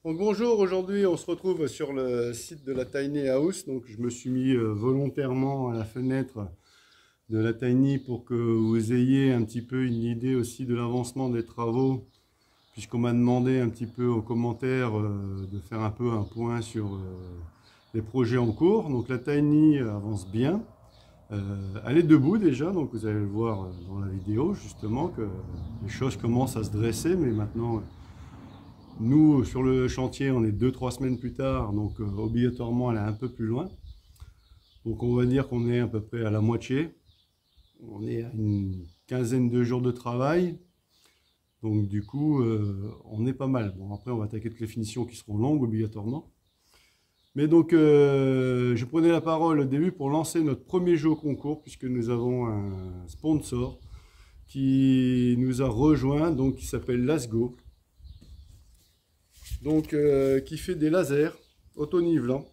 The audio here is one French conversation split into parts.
Donc bonjour, aujourd'hui on se retrouve sur le site de la Tiny House. Donc je me suis mis volontairement à la fenêtre de la Tiny pour que vous ayez un petit peu une idée aussi de l'avancement des travaux, puisqu'on m'a demandé un petit peu en commentaire de faire un peu un point sur les projets en cours. Donc la Tiny avance bien. Elle est debout déjà, donc vous allez le voir dans la vidéo justement que les choses commencent à se dresser, mais maintenant nous sur le chantier on est 2-3 semaines plus tard, donc obligatoirement elle est un peu plus loin. Donc on va dire qu'on est à peu près à la moitié, on est à une quinzaine de jours de travail, donc du coup on est pas mal. Bon, après on va attaquer toutes les finitions qui seront longues obligatoirement. Mais donc, je prenais la parole au début pour lancer notre premier jeu au concours, puisque nous avons un sponsor qui nous a rejoint, donc qui s'appelle Lasgo, donc qui fait des lasers auto-nivelants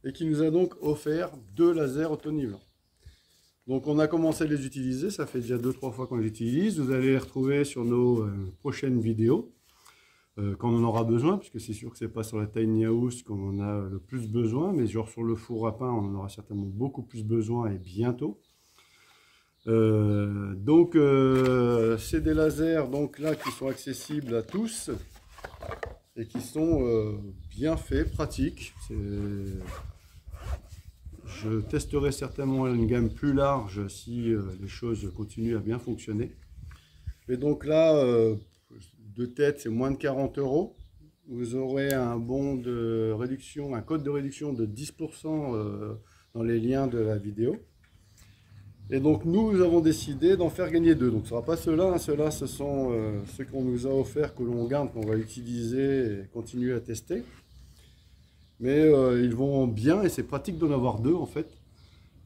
et qui nous a donc offert 2 lasers auto-nivelants. Donc on a commencé à les utiliser, ça fait déjà 2-3 fois qu'on les utilise. Vous allez les retrouver sur nos prochaines vidéos. Quand on en aura besoin, puisque c'est sûr que c'est pas sur la Tiny House qu'on en a le plus besoin, mais genre sur le four à pain, on en aura certainement beaucoup plus besoin et bientôt. C'est des lasers donc là qui sont accessibles à tous et qui sont bien faits, pratiques. Je testerai certainement une gamme plus large si les choses continuent à bien fonctionner. Et donc là, de tête, c'est moins de 40 €. Vous aurez un bon de réduction, un code de réduction de 10% dans les liens de la vidéo. Et donc nous avons décidé d'en faire gagner 2. Donc ce ne sera pas ceux-là, hein. Ceux-là ce sont ceux qu'on nous a offerts, que l'on garde, qu'on va utiliser et continuer à tester. Mais ils vont bien et c'est pratique d'en avoir 2 en fait.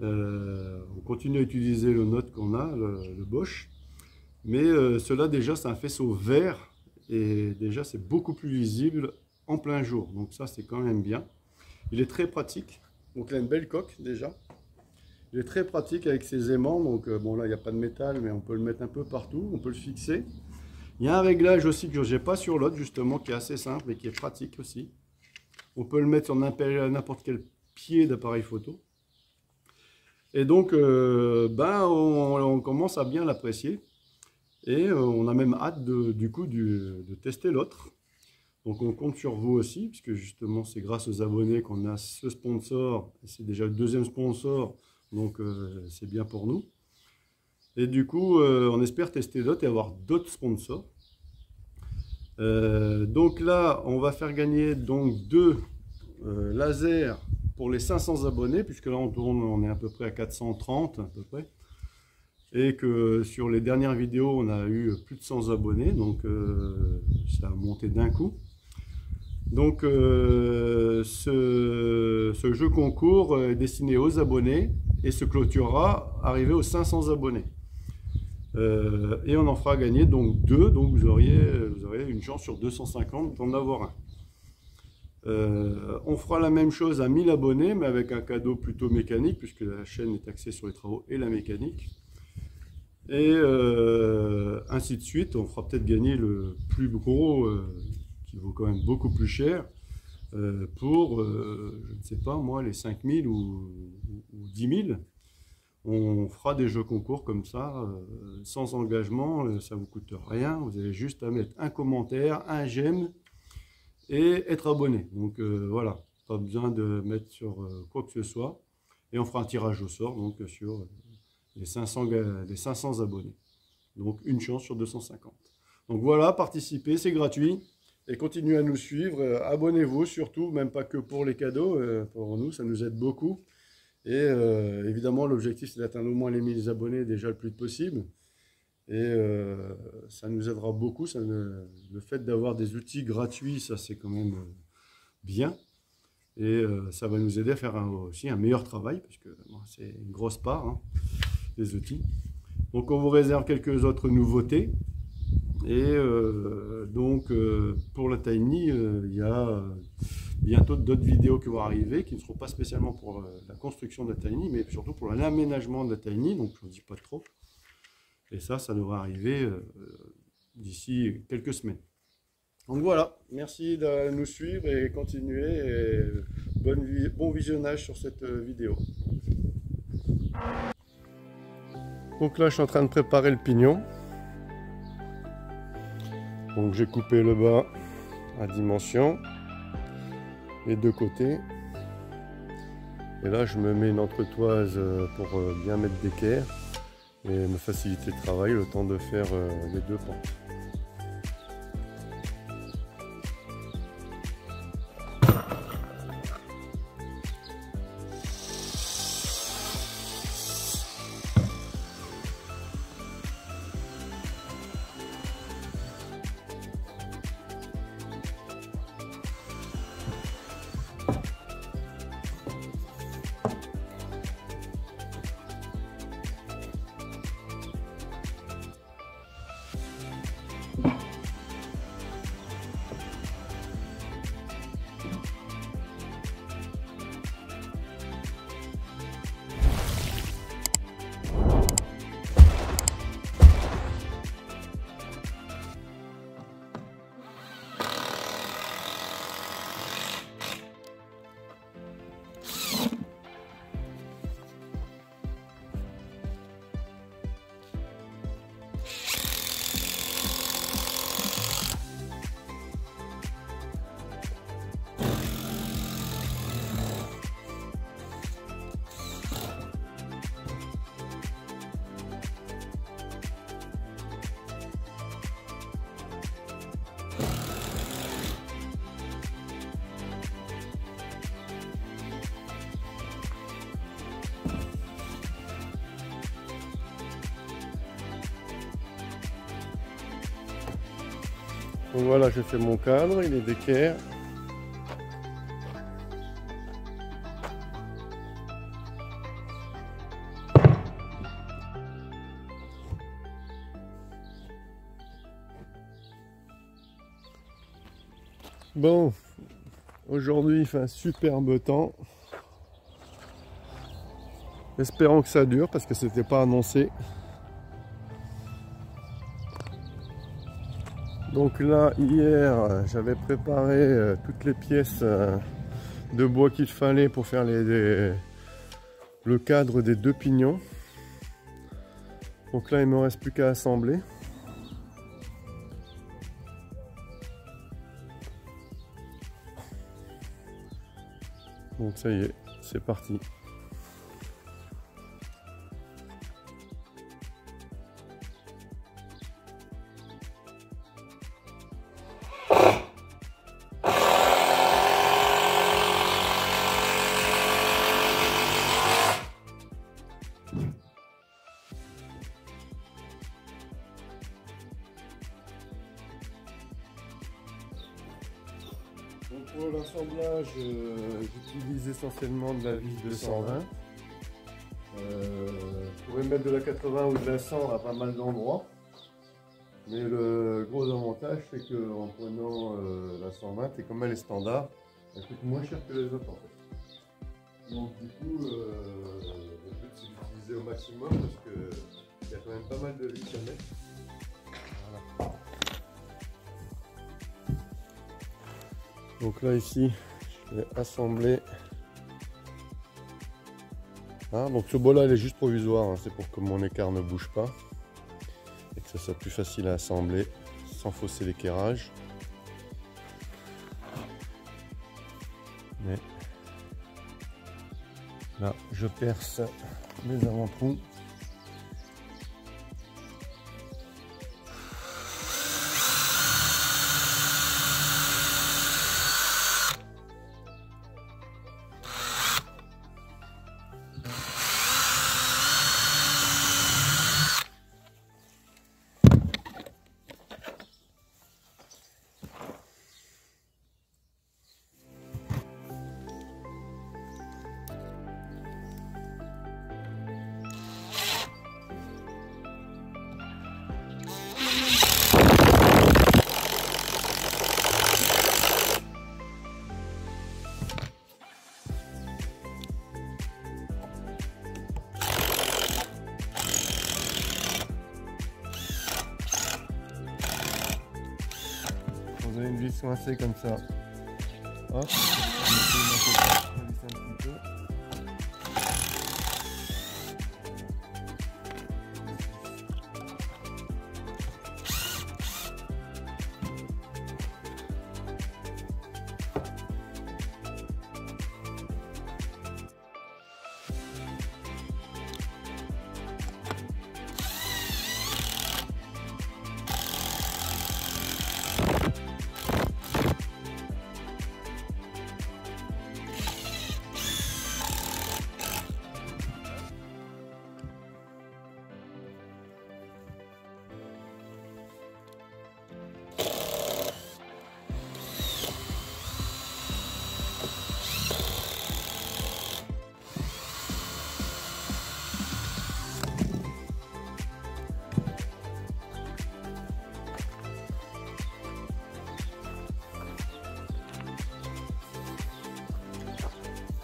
On continue à utiliser le Note qu'on a, le Bosch. Mais ceux-là déjà c'est un faisceau vert. Et déjà c'est beaucoup plus visible en plein jour, donc ça c'est quand même bien. Il est très pratique, donc il a une belle coque déjà. Il est très pratique avec ses aimants, donc bon là il n'y a pas de métal, mais on peut le mettre un peu partout, on peut le fixer. Il y a un réglage aussi que je n'ai pas sur l'autre justement, qui est assez simple et qui est pratique aussi. On peut le mettre sur n'importe quel pied d'appareil photo. Et donc on commence à bien l'apprécier. Et on a même hâte de tester l'autre. Donc on compte sur vous aussi, puisque justement c'est grâce aux abonnés qu'on a ce sponsor. C'est déjà le 2e sponsor, donc c'est bien pour nous. Et du coup, on espère tester d'autres et avoir d'autres sponsors. Donc là, on va faire gagner donc 2 lasers pour les 500 abonnés, puisque là on est à peu près à 430 à peu près. Et que sur les dernières vidéos, on a eu plus de 100 abonnés, donc ça a monté d'un coup. Donc ce jeu concours est destiné aux abonnés et se clôturera arrivé aux 500 abonnés. Et on en fera gagner donc 2, donc vous aurez une chance sur 250 d'en avoir un. On fera la même chose à 1000 abonnés, mais avec un cadeau plutôt mécanique, puisque la chaîne est axée sur les travaux et la mécanique. Et ainsi de suite, on fera peut-être gagner le plus gros, qui vaut quand même beaucoup plus cher, pour, je ne sais pas moi, les 5000 ou 10 000. On fera des jeux concours comme ça, sans engagement, ça ne vous coûte rien. Vous avez juste à mettre un commentaire, un j'aime et être abonné. Donc voilà, pas besoin de mettre sur quoi que ce soit. Et on fera un tirage au sort donc sur les 500 abonnés. Donc une chance sur 250. Donc voilà, participez, c'est gratuit. Et continuez à nous suivre. Abonnez-vous surtout, même pas que pour les cadeaux. Pour nous, ça nous aide beaucoup. Et évidemment, l'objectif, c'est d'atteindre au moins les 1000 abonnés déjà le plus possible. Et ça nous aidera beaucoup. Le fait d'avoir des outils gratuits, ça c'est quand même bien. Et ça va nous aider à faire aussi un meilleur travail, parce que c'est une grosse part, hein, les outils. Donc on vous réserve quelques autres nouveautés. Et pour la Tiny, il y a bientôt d'autres vidéos qui vont arriver, qui ne seront pas spécialement pour la construction de la Tiny, mais surtout pour l'aménagement de la Tiny, donc je ne dis pas trop. Et ça devrait arriver d'ici quelques semaines. Donc voilà, merci de nous suivre et continuer. Et bon visionnage sur cette vidéo. Donc là, je suis en train de préparer le pignon. Donc j'ai coupé le bas à dimension, les deux côtés. Et là, je me mets une entretoise pour bien mettre d'équerre et me faciliter le travail, le temps de faire les deux pans. Donc voilà, j'ai fait mon cadre, il est d'équerre. Bon, aujourd'hui il fait un superbe temps. Espérons que ça dure parce que c'était pas annoncé. Donc là, hier, j'avais préparé toutes les pièces de bois qu'il fallait pour faire le cadre des deux pignons. Donc là, il ne me reste plus qu'à assembler. Donc ça y est, c'est parti. Donc pour l'assemblage, j'utilise essentiellement de la vis 220. Vous pouvez mettre de la 80 ou de la 100 à pas mal d'endroits. Mais le gros avantage, c'est qu'en prenant la 120, et comme elle est standard, elle coûte moins cher que les autres en fait. Donc du coup, le but c'est d'utiliser au maximum parce qu'il y a quand même pas mal de vis à mettre. Voilà. Donc là ici, je vais assembler. Donc ce bois là il est juste provisoire, hein. C'est pour que mon écart ne bouge pas et que ça soit plus facile à assembler sans fausser l'équerrage. Mais là je perce les avant-trous. donner une vis coincée comme ça. Hop, on un petit peu.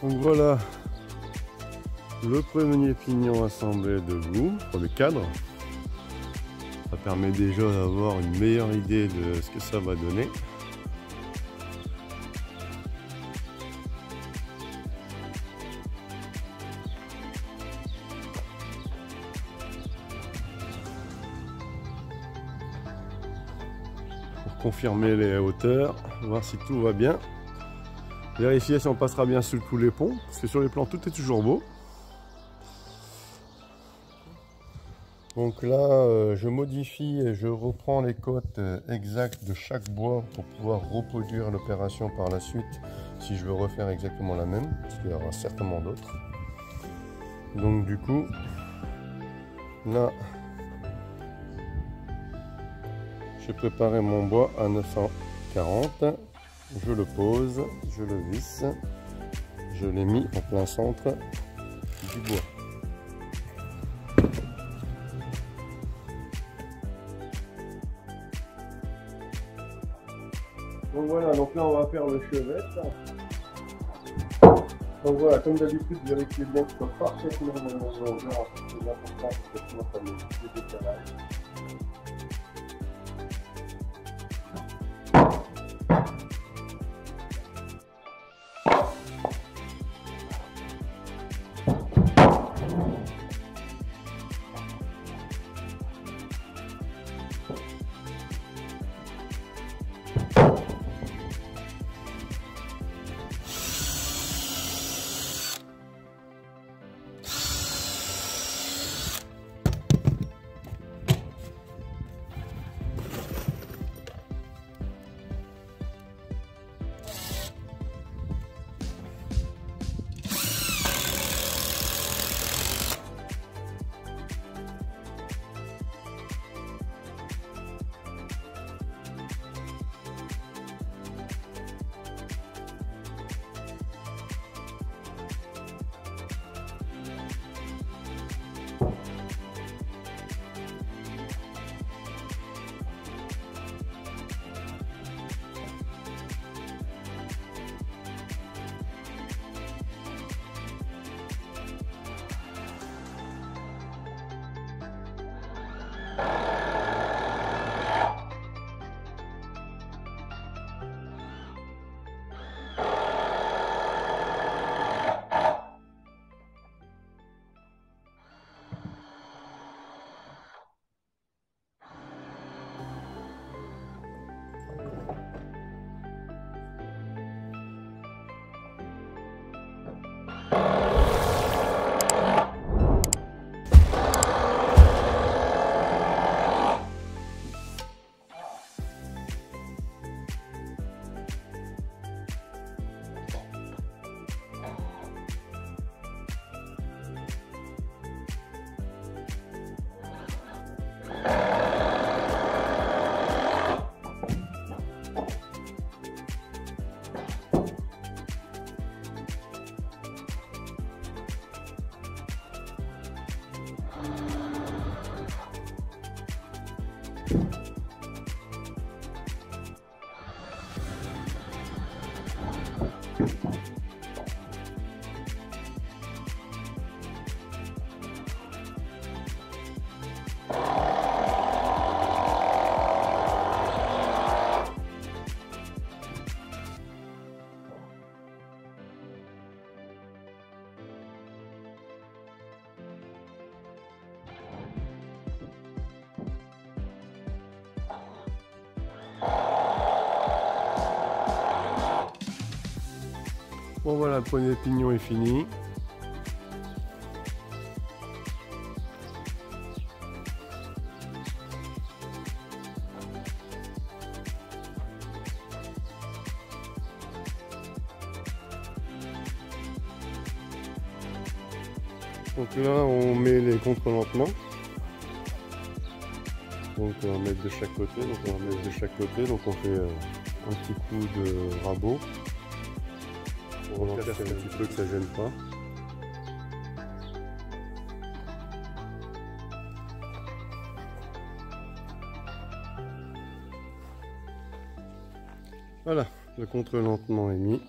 Donc voilà le premier pignon assemblé debout pour le cadre. Ça permet déjà d'avoir une meilleure idée de ce que ça va donner. Pour confirmer les hauteurs, voir si tout va bien. Vérifier si on passera bien sous tous les ponts, parce que sur les plans tout est toujours beau. Donc là, je modifie et je reprends les cotes exactes de chaque bois pour pouvoir reproduire l'opération par la suite si je veux refaire exactement la même, parce qu'il y aura certainement d'autres. Donc du coup, là, j'ai préparé mon bois à 940. Je le pose, je le visse, je l'ai mis en plein centre du bois. Donc voilà, donc là on va faire le chevet. Donc voilà, comme d'habitude, vérifiez bien que ce soit parfaitement dans mon longueur, c'est important parce que sinon ça me fait des décalages. Bon voilà, le premier pignon est fini. Donc là on met les contre-lentements. Donc on va mettre de chaque côté, donc on fait un petit coup de rabot pour renverser un petit peu que ça gêne pas. Voilà, le contre-lentement est mis.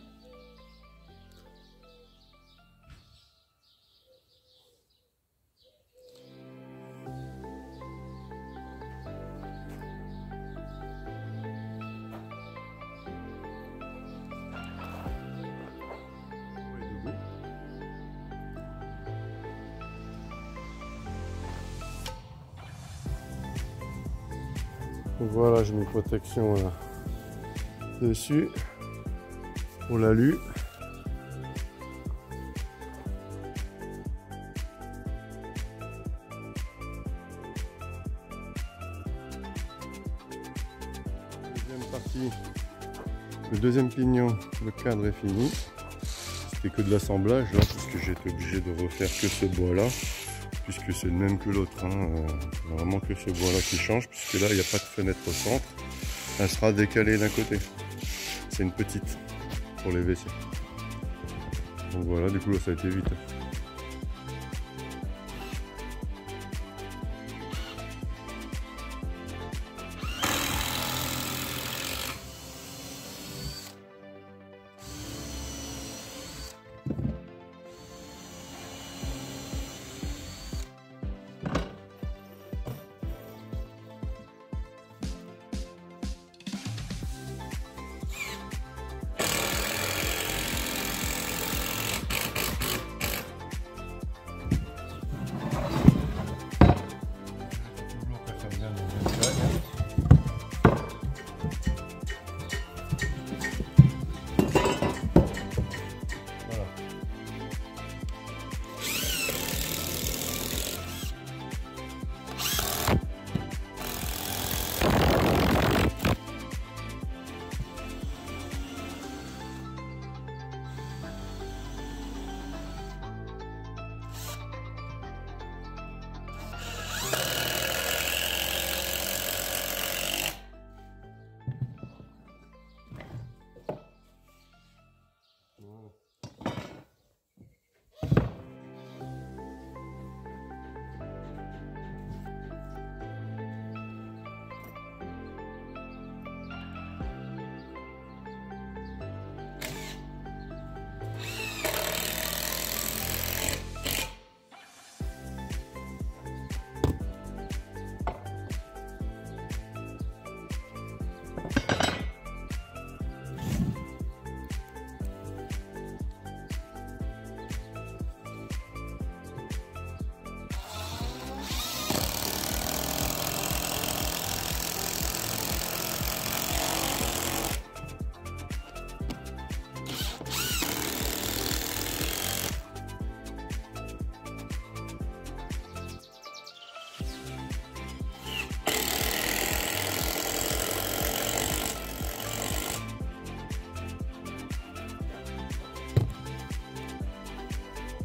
Donc voilà, j'ai mis une protection là, dessus pour l'alu. Deuxième partie, le deuxième pignon, le cadre est fini. C'était que de l'assemblage là, parce que j'ai été obligé de refaire que ce bois là, puisque c'est le même que l'autre, hein. Vraiment que ce bois là qui change, puisque là il n'y a pas de fenêtre au centre, elle sera décalée d'un côté, c'est une petite pour les WC. Donc voilà, du coup là ça a été vite.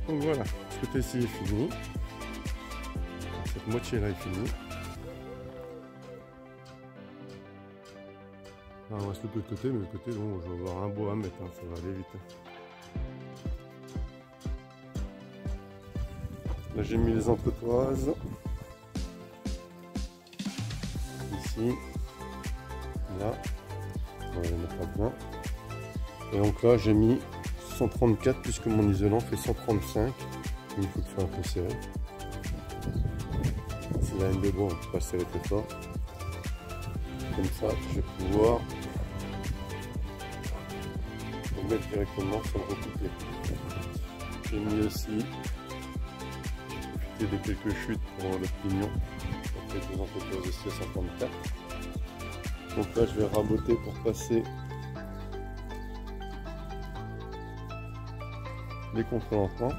Donc voilà, ce côté-ci est fini. Cette moitié-là est finie. Là, on reste le côté, mais le côté, bon, je vais avoir un bois à mettre, hein, ça va aller vite. Là, j'ai mis les entretoises. Ici. Là. On va les mettre à bien. Et donc là, j'ai mis 134 puisque mon isolant fait 135. Il faut que ce soit un peu serré. Si la laine de bois, on ne peut pas serrer très fort. Comme ça, je vais pouvoir le mettre directement sans le recouper. J'ai mis aussi, j'ai profité de quelques chutes pour le pignon. Donc les deux entrepôts aussi à 134. Donc là, je vais raboter pour passer les contre-lentements.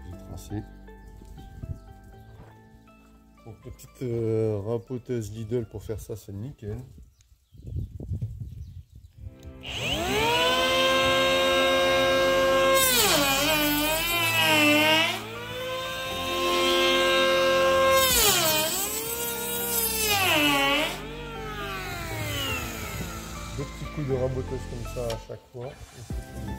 J'ai tracé. Donc la petite rapoteuse Lidl pour faire ça, c'est nickel. Deux petits coups de raboteuse comme ça à chaque fois. Et c'est fini.